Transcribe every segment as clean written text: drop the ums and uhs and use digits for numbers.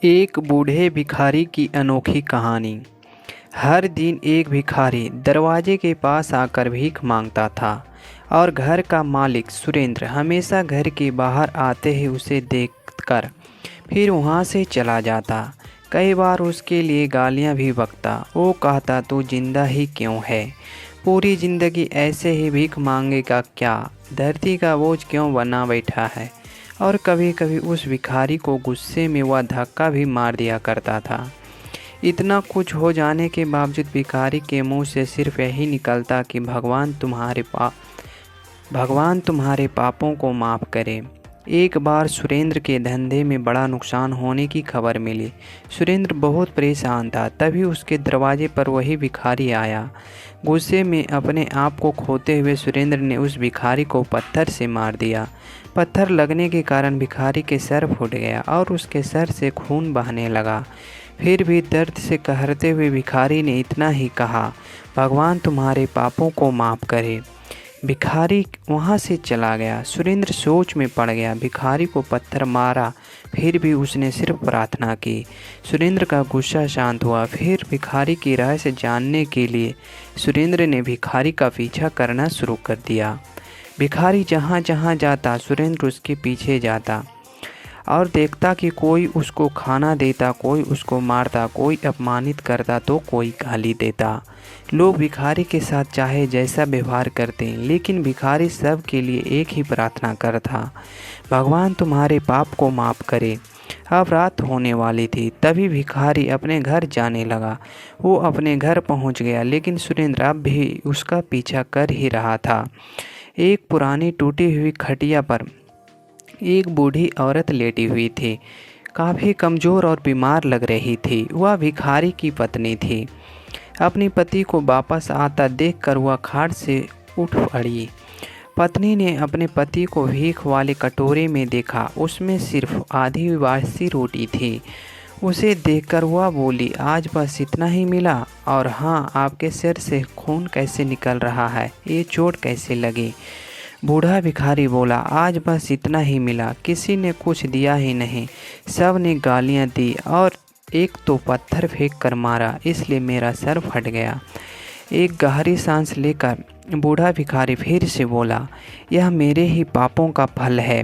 एक बूढ़े भिखारी की अनोखी कहानी। हर दिन एक भिखारी दरवाजे के पास आकर भीख मांगता था और घर का मालिक सुरेंद्र हमेशा घर के बाहर आते ही उसे देखकर फिर वहाँ से चला जाता। कई बार उसके लिए गालियाँ भी बकता। वो कहता, तू जिंदा ही क्यों है? पूरी ज़िंदगी ऐसे ही भीख मांगेगा क्या? धरती का बोझ क्यों बना बैठा है? और कभी कभी उस भिखारी को गुस्से में वह धक्का भी मार दिया करता था। इतना कुछ हो जाने के बावजूद भिखारी के मुंह से सिर्फ यही निकलता कि भगवान तुम्हारे पापों को माफ़ करे। एक बार सुरेंद्र के धंधे में बड़ा नुकसान होने की खबर मिली। सुरेंद्र बहुत परेशान था। तभी उसके दरवाजे पर वही भिखारी आया। गुस्से में अपने आप को खोते हुए सुरेंद्र ने उस भिखारी को पत्थर से मार दिया। पत्थर लगने के कारण भिखारी के सर फूट गया और उसके सर से खून बहने लगा। फिर भी दर्द से कहरते हुए भिखारी ने इतना ही कहा, भगवान तुम्हारे पापों को माफ़ करे। भिखारी वहाँ से चला गया। सुरेंद्र सोच में पड़ गया। भिखारी को पत्थर मारा, फिर भी उसने सिर्फ प्रार्थना की। सुरेंद्र का गुस्सा शांत हुआ। फिर भिखारी की राय से जानने के लिए सुरेंद्र ने भिखारी का पीछा करना शुरू कर दिया। भिखारी जहाँ जहाँ जाता सुरेंद्र उसके पीछे जाता और देखता कि कोई उसको खाना देता, कोई उसको मारता, कोई अपमानित करता तो कोई गाली देता। लोग भिखारी के साथ चाहे जैसा व्यवहार करते, लेकिन भिखारी सब के लिए एक ही प्रार्थना करता, भगवान तुम्हारे पाप को माफ़ करे। अब रात होने वाली थी। तभी भिखारी अपने घर जाने लगा। वो अपने घर पहुंच गया, लेकिन सुरेंद्र अब भी उसका पीछा कर ही रहा था। एक पुरानी टूटी हुई खटिया पर एक बूढ़ी औरत लेटी हुई थी। काफ़ी कमज़ोर और बीमार लग रही थी। वह भिखारी की पत्नी थी। अपने पति को वापस आता देखकर वह खाट से उठ पड़ी। पत्नी ने अपने पति को भीख वाले कटोरे में देखा। उसमें सिर्फ आधी बासी रोटी थी। उसे देखकर वह बोली, आज बस इतना ही मिला? और हाँ, आपके सिर से खून कैसे निकल रहा है? ये चोट कैसे लगी? बूढ़ा भिखारी बोला, आज बस इतना ही मिला। किसी ने कुछ दिया ही नहीं। सब ने गालियाँ दी और एक तो पत्थर फेंक कर मारा, इसलिए मेरा सर फट गया। एक गहरी सांस लेकर बूढ़ा भिखारी फिर से बोला, यह मेरे ही पापों का फल है।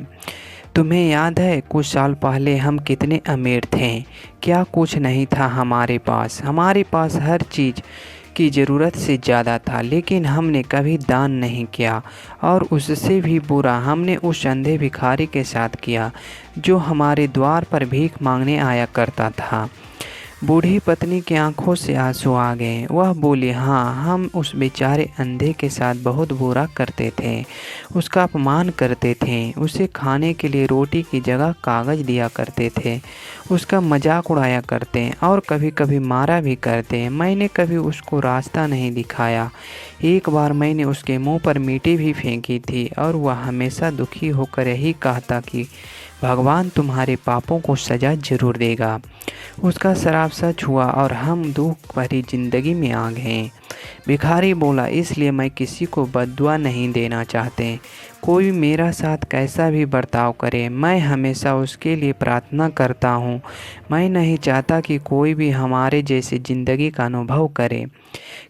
तुम्हें याद है कुछ साल पहले हम कितने अमीर थे? क्या कुछ नहीं था हमारे पास हर चीज़ की ज़रूरत से ज़्यादा था, लेकिन हमने कभी दान नहीं किया। और उससे भी बुरा हमने उस अंधे भिखारी के साथ किया जो हमारे द्वार पर भीख मांगने आया करता था। बूढ़ी पत्नी की आंखों से आंसू आ गए। वह बोली, हाँ, हम उस बेचारे अंधे के साथ बहुत बुरा करते थे, उसका अपमान करते थे, उसे खाने के लिए रोटी की जगह कागज़ दिया करते थे, उसका मजाक उड़ाया करते और कभी कभी मारा भी करते। मैंने कभी उसको रास्ता नहीं दिखाया। एक बार मैंने उसके मुंह पर मिट्टी भी फेंकी थी और वह हमेशा दुखी होकर यही कहता कि भगवान तुम्हारे पापों को सज़ा जरूर देगा। उसका श्राप सच हुआ और हम दुख भरी जिंदगी में आ गए। भिखारी बोला, इसलिए मैं किसी को बद्दुआ नहीं देना चाहते। कोई मेरा साथ कैसा भी बर्ताव करे, मैं हमेशा उसके लिए प्रार्थना करता हूँ। मैं नहीं चाहता कि कोई भी हमारे जैसे ज़िंदगी का अनुभव करे।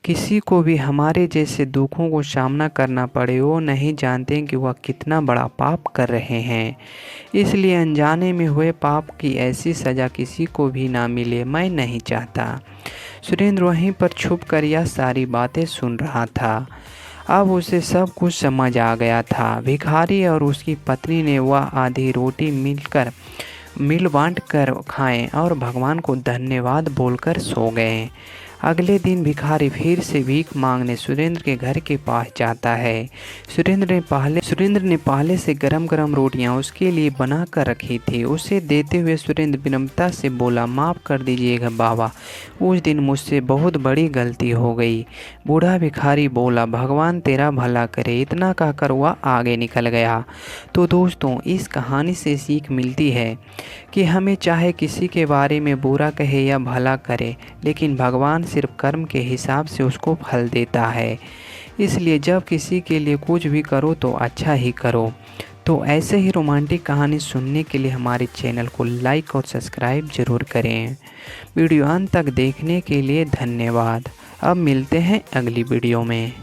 किसी को भी हमारे जैसे दुखों को सामना करना पड़े। वो नहीं जानते कि वह कितना बड़ा पाप कर रहे हैं। इसलिए अनजाने में हुए पाप की ऐसी सज़ा किसी को भी ना मिले, मैं नहीं चाहता। सुरेंद्र वहीं पर छुप कर यह सारी बातें सुन रहा था। अब उसे सब कुछ समझ आ गया था। भिखारी और उसकी पत्नी ने वह आधी रोटी मिल बांट कर खाएं और भगवान को धन्यवाद बोलकर सो गए। अगले दिन भिखारी फिर से भीख मांगने सुरेंद्र के घर के पास जाता है। सुरेंद्र ने पहले से गरम गरम रोटियां उसके लिए बना कर रखी थी। उसे देते हुए सुरेंद्र विनम्रता से बोला, माफ़ कर दीजिएगा बाबा, उस दिन मुझसे बहुत बड़ी गलती हो गई। बूढ़ा भिखारी बोला, भगवान तेरा भला करे। इतना कहकर वह आगे निकल गया। तो दोस्तों, इस कहानी से सीख मिलती है कि हमें चाहे किसी के बारे में बुरा कहे या भला करे, लेकिन भगवान सिर्फ कर्म के हिसाब से उसको फल देता है। इसलिए जब किसी के लिए कुछ भी करो तो अच्छा ही करो। तो ऐसे ही रोमांटिक कहानी सुनने के लिए हमारे चैनल को लाइक और सब्सक्राइब ज़रूर करें। वीडियो अंत तक देखने के लिए धन्यवाद। अब मिलते हैं अगली वीडियो में।